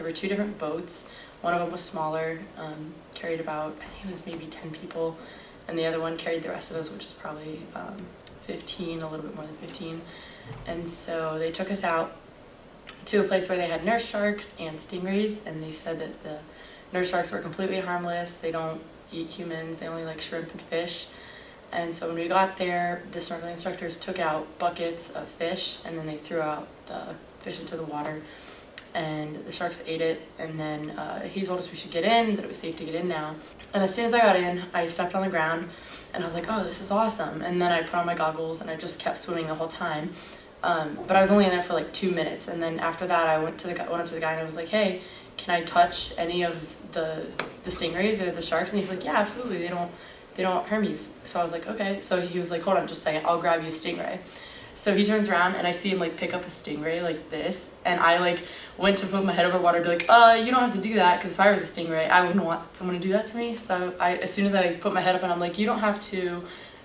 there were 2 different boats. One of them was smaller, carried about, I think it was maybe 10 people, and the other one carried the rest of us, which is probably 15, a little bit more than 15. And so they took us out to a place where they had nurse sharks and stingrays, and they said that the nurse sharks were completely harmless. They don't eat humans, they only like shrimp and fish. And so when we got there, the snorkeling instructors took out buckets of fish, and then they threw out the fish into the water, and the sharks ate it. And then he told us we should get in, that it was safe to get in now. And as soon as I got in, I stepped on the ground and I was like, oh, this is awesome. And then I put on my goggles and I just kept swimming the whole time. But I was only in there for like 2 minutes, and then after that I went up to the guy and I was like, hey, can I touch any of the stingrays or the sharks? And he's like, yeah, absolutely, they don't harm you. So I was like, okay. So he was like, hold on just a second, I'll grab you a stingray. So he turns around and I see him like pick up a stingray like this, and I like went to put my head over water and be like, you don't have to do that, because if I was a stingray, I wouldn't want someone to do that to me. So as soon as I put my head up and I'm like, you don't have to,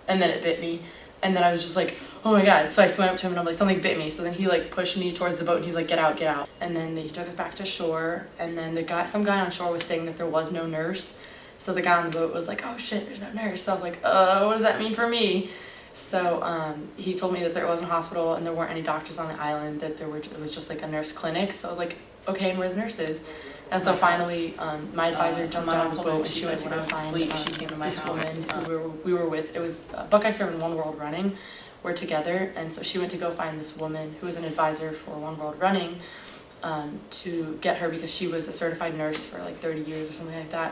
and then it bit me. And then I was just like, oh my God. So I swam up to him and I'm like, something bit me. So then he like pushed me towards the boat and he's like, get out, get out. And then he took us back to shore, and then some guy on shore was saying that there was no nurse. So the guy on the boat was like, oh shit, there's no nurse. So I was like, what does that mean for me? So he told me that there wasn't a hospital and there weren't any doctors on the island, that it was just like a nurse clinic. So I was like, okay, and where are the nurses? And so finally, my advisor jumped out of the boat and she went to go find this woman who we were with. It was Buckeye Surf and One World Running were together, and so she went to go find this woman who was an advisor for One World Running to get her, because she was a certified nurse for like 30 years or something like that.